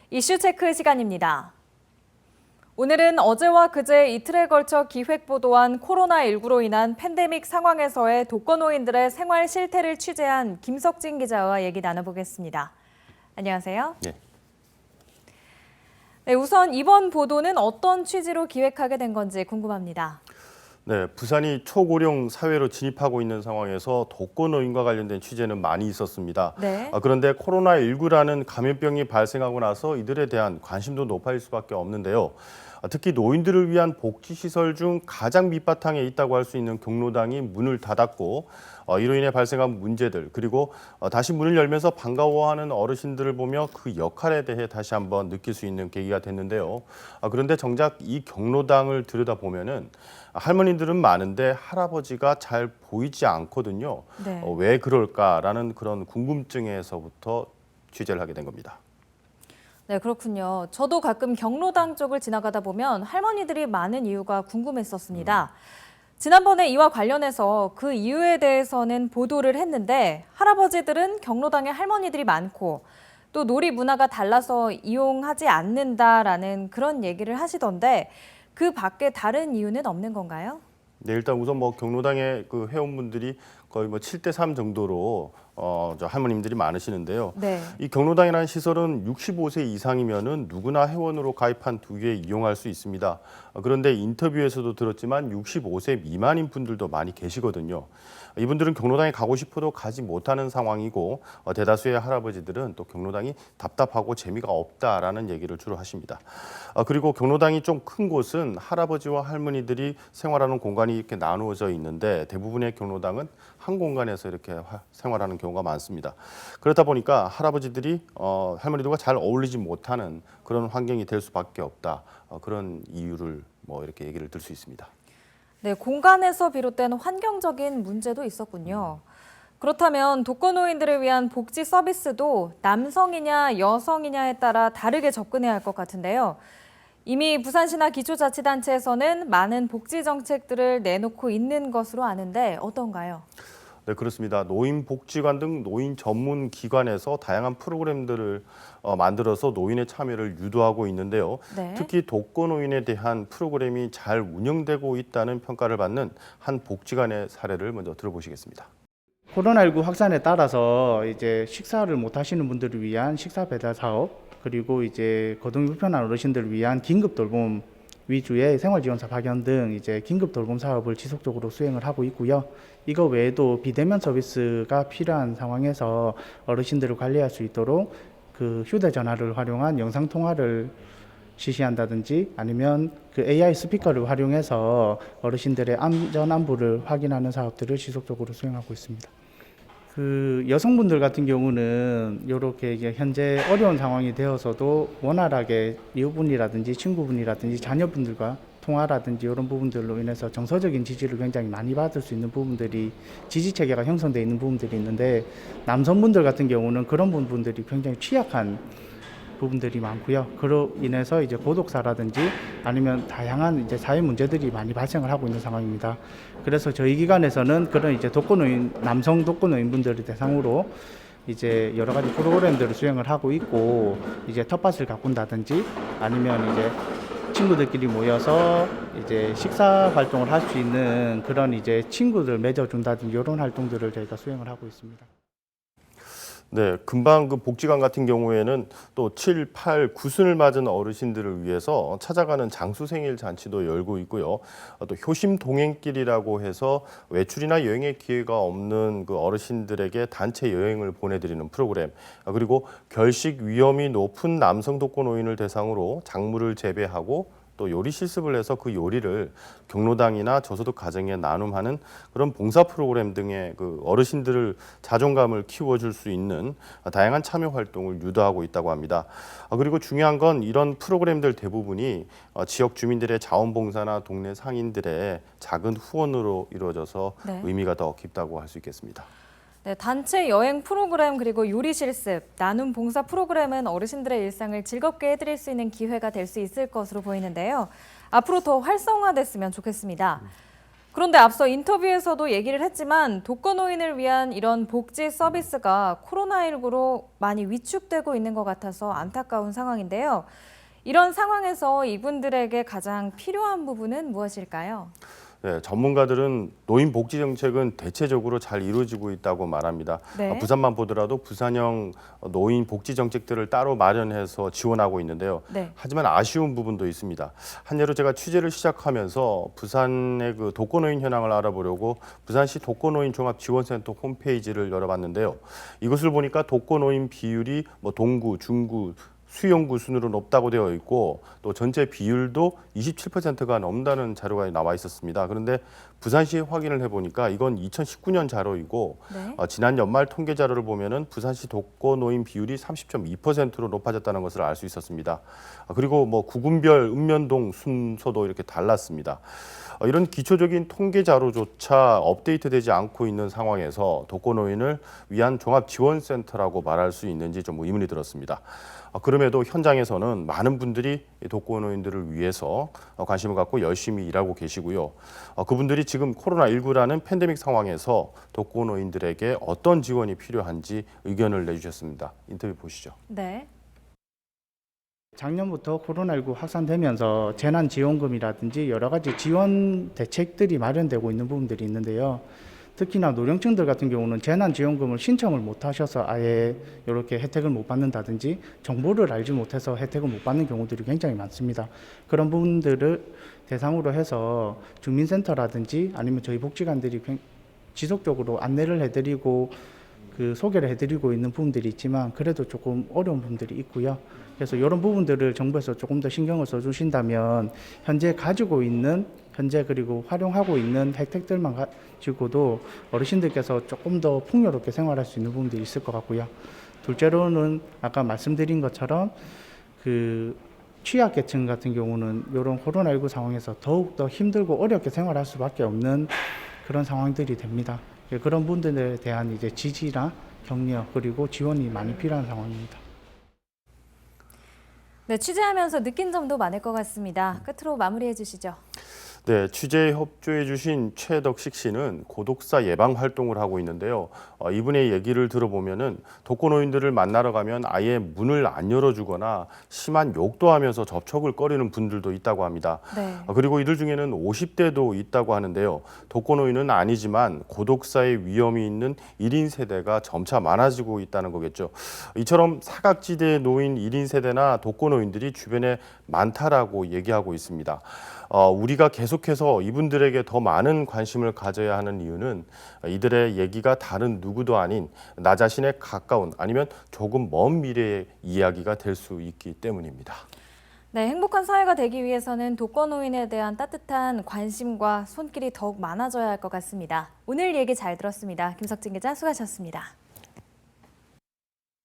이슈 체크 시간입니다. 오늘은 어제와 그제 이틀에 걸쳐 기획보도한 코로나19로 인한 팬데믹 상황에서의 독거노인들의 생활 실태를 취재한 김석진 기자와 얘기 나눠보겠습니다. 안녕하세요. 네. 네, 우선 이번 보도는 어떤 취지로 기획하게 된 건지 궁금합니다. 네, 부산이 초고령 사회로 진입하고 있는 상황에서 독거노인과 관련된 취재는 많이 있었습니다. 네. 그런데 코로나19라는 감염병이 발생하고 나서 이들에 대한 관심도 높아질 수밖에 없는데요. 특히 노인들을 위한 복지시설 중 가장 밑바탕에 있다고 할 수 있는 경로당이 문을 닫았고 이로 인해 발생한 문제들 그리고 다시 문을 열면서 반가워하는 어르신들을 보며 그 역할에 대해 다시 한번 느낄 수 있는 계기가 됐는데요. 그런데 정작 이 경로당을 들여다보면은 할머니들은 많은데 할아버지가 잘 보이지 않거든요. 네. 왜 그럴까라는 그런 궁금증에서부터 취재를 하게 된 겁니다. 네, 그렇군요. 저도 가끔 경로당 쪽을 지나가다 보면 할머니들이 많은 이유가 궁금했었습니다. 지난번에 이와 관련해서 그 이유에 대해서는 보도를 했는데 할아버지들은 경로당에 할머니들이 많고 또 놀이 문화가 달라서 이용하지 않는다라는 그런 얘기를 하시던데 그 밖에 다른 이유는 없는 건가요? 네, 일단 우선 경로당의 그 회원분들이 거의 7대3 정도로 저 할머님들이 많으시는데요. 네. 이 경로당이라는 시설은 65세 이상이면은 누구나 회원으로 가입한 뒤에 이용할 수 있습니다. 그런데 인터뷰에서도 들었지만 65세 미만인 분들도 많이 계시거든요. 이분들은 경로당에 가고 싶어도 가지 못하는 상황이고 대다수의 할아버지들은 또 경로당이 답답하고 재미가 없다라는 얘기를 주로 하십니다. 그리고 경로당이 좀 큰 곳은 할아버지와 할머니들이 생활하는 공간이 이렇게 나누어져 있는데 대부분의 경로당은 한 공간에서 이렇게 생활하는 경우가 많습니다. 그렇다 보니까 할아버지들이 할머니들과 잘 어울리지 못하는 그런 환경이 될 수밖에 없다. 그런 이유를 이렇게 얘기를 들 수 있습니다. 네, 공간에서 비롯된 환경적인 문제도 있었군요. 그렇다면 독거노인들을 위한 복지 서비스도 남성이냐 여성이냐에 따라 다르게 접근해야 할 것 같은데요. 이미 부산시나 기초자치단체에서는 많은 복지 정책들을 내놓고 있는 것으로 아는데 어떤가요? 네, 그렇습니다. 노인복지관 등 노인 전문 기관에서 다양한 프로그램들을 만들어서 노인의 참여를 유도하고 있는데요. 네. 특히 독거노인에 대한 프로그램이 잘 운영되고 있다는 평가를 받는 한 복지관의 사례를 먼저 들어보시겠습니다. 코로나19 확산에 따라서 이제 식사를 못 하시는 분들을 위한 식사 배달 사업, 그리고 이제 거동이 불편한 어르신들을 위한 긴급 돌봄 위주의 생활지원사 파견 등 이제 긴급 돌봄 사업을 지속적으로 수행을 하고 있고요. 이거 외에도 비대면 서비스가 필요한 상황에서 어르신들을 관리할 수 있도록 그 휴대전화를 활용한 영상 통화를 실시한다든지 아니면 그 AI 스피커를 활용해서 어르신들의 안전 안부를 확인하는 사업들을 지속적으로 수행하고 있습니다. 그 여성분들 같은 경우는 이렇게 이제 현재 어려운 상황이 되어서도 원활하게 이웃분이라든지 친구분이라든지 자녀분들과 통화라든지 이런 부분들로 인해서 정서적인 지지를 굉장히 많이 받을 수 있는 부분들이 지지 체계가 형성되어 있는 부분들이 있는데 남성분들 같은 경우는 그런 부분들이 굉장히 취약한 부분들이 많고요. 그로 인해서 이제 고독사라든지 아니면 다양한 이제 사회 문제들이 많이 발생을 하고 있는 상황입니다. 그래서 저희 기관에서는 그런 이제 독거노인, 남성 독거노인 분들을 대상으로 이제 여러 가지 프로그램들을 수행을 하고 있고 이제 텃밭을 가꾼다든지 아니면 이제 친구들끼리 모여서 이제 식사 활동을 할 수 있는 그런 이제 친구들 맺어준다든지 이런 활동들을 저희가 수행을 하고 있습니다. 네, 금방 그 복지관 같은 경우에는 또 7, 8, 9순을 맞은 어르신들을 위해서 찾아가는 장수생일 잔치도 열고 있고요. 또 효심 동행길이라고 해서 외출이나 여행의 기회가 없는 그 어르신들에게 단체 여행을 보내드리는 프로그램. 그리고 결식 위험이 높은 남성 독거노인을 대상으로 작물을 재배하고 또 요리 실습을 해서 그 요리를 경로당이나 저소득 가정에 나눔하는 그런 봉사 프로그램 등의 그 어르신들을 자존감을 키워줄 수 있는 다양한 참여 활동을 유도하고 있다고 합니다. 그리고 중요한 건 이런 프로그램들 대부분이 지역 주민들의 자원봉사나 동네 상인들의 작은 후원으로 이루어져서 네. 의미가 더 깊다고 할 수 있겠습니다. 네, 단체 여행 프로그램 그리고 요리 실습, 나눔 봉사 프로그램은 어르신들의 일상을 즐겁게 해드릴 수 있는 기회가 될 수 있을 것으로 보이는데요. 앞으로 더 활성화됐으면 좋겠습니다. 그런데 앞서 인터뷰에서도 얘기를 했지만 독거노인을 위한 이런 복지 서비스가 코로나19로 많이 위축되고 있는 것 같아서 안타까운 상황인데요. 이런 상황에서 이분들에게 가장 필요한 부분은 무엇일까요? 네, 전문가들은 노인 복지 정책은 대체적으로 잘 이루어지고 있다고 말합니다. 네. 부산만 보더라도 부산형 노인 복지 정책들을 따로 마련해서 지원하고 있는데요. 네. 하지만 아쉬운 부분도 있습니다. 한 예로 제가 취재를 시작하면서 부산의 그 독거노인 현황을 알아보려고 부산시 독거노인 종합지원센터 홈페이지를 열어봤는데요. 이것을 보니까 독거노인 비율이 동구, 중구, 수용구 순으로 높다고 되어 있고 또 전체 비율도 27%가 넘는다는 자료가 나와 있었습니다. 그런데 부산시에 확인을 해보니까 이건 2019년 자료이고 네. 지난 연말 통계 자료를 보면은 부산시 독거노인 비율이 30.2%로 높아졌다는 것을 알 수 있었습니다. 그리고 구군별 읍면동 순서도 이렇게 달랐습니다. 이런 기초적인 통계 자료조차 업데이트되지 않고 있는 상황에서 독거노인을 위한 종합지원센터라고 말할 수 있는지 좀 의문이 들었습니다. 그럼에도 현장에서는 많은 분들이 독거노인들을 위해서 관심을 갖고 열심히 일하고 계시고요. 그분들이 지금 코로나19라는 팬데믹 상황에서 독거노인들에게 어떤 지원이 필요한지 의견을 내주셨습니다. 인터뷰 보시죠. 네. 작년부터 코로나19 확산되면서 재난지원금이라든지 여러 가지 지원 대책들이 마련되고 있는 부분들이 있는데요. 특히나 노령층들 같은 경우는 재난지원금을 신청을 못 하셔서 아예 이렇게 혜택을 못 받는다든지 정보를 알지 못해서 혜택을 못 받는 경우들이 굉장히 많습니다. 그런 부분들을 대상으로 해서 주민센터라든지 아니면 저희 복지관들이 지속적으로 안내를 해드리고 소개를 해드리고 있는 부분들이 있지만 그래도 조금 어려운 부분들이 있고요. 그래서 이런 부분들을 정부에서 조금 더 신경을 써주신다면 현재 그리고 활용하고 있는 혜택들만 가지고도 어르신들께서 조금 더 풍요롭게 생활할 수 있는 부분들이 있을 것 같고요. 둘째로는 아까 말씀드린 것처럼 취약계층 같은 경우는 이런 코로나19 상황에서 더욱더 힘들고 어렵게 생활할 수밖에 없는 그런 상황들이 됩니다. 그런 분들에 대한 이제 지지나 격려 그리고 지원이 많이 필요한 상황입니다. 네, 취재하면서 느낀 점도 많을 것 같습니다. 끝으로 마무리해 주시죠. 네, 취재에 협조해 주신 최덕식 씨는 고독사 예방 활동을 하고 있는데요. 이분의 얘기를 들어보면은 독거노인들을 만나러 가면 아예 문을 안 열어주거나 심한 욕도 하면서 접촉을 꺼리는 분들도 있다고 합니다. 네. 그리고 이들 중에는 50대도 있다고 하는데요. 독거노인은 아니지만 고독사의 위험이 있는 1인 세대가 점차 많아지고 있다는 거겠죠. 이처럼 사각지대에 놓인 1인 세대나 독거노인들이 주변에 많다라고 얘기하고 있습니다. 우리가 계속해서 이분들에게 더 많은 관심을 가져야 하는 이유는 이들의 얘기가 다른 누구도 아닌 나 자신에 가까운 아니면 조금 먼 미래의 이야기가 될 수 있기 때문입니다. 네, 행복한 사회가 되기 위해서는 독거노인에 대한 따뜻한 관심과 손길이 더욱 많아져야 할 것 같습니다. 오늘 얘기 잘 들었습니다. 김석진 기자 수고하셨습니다.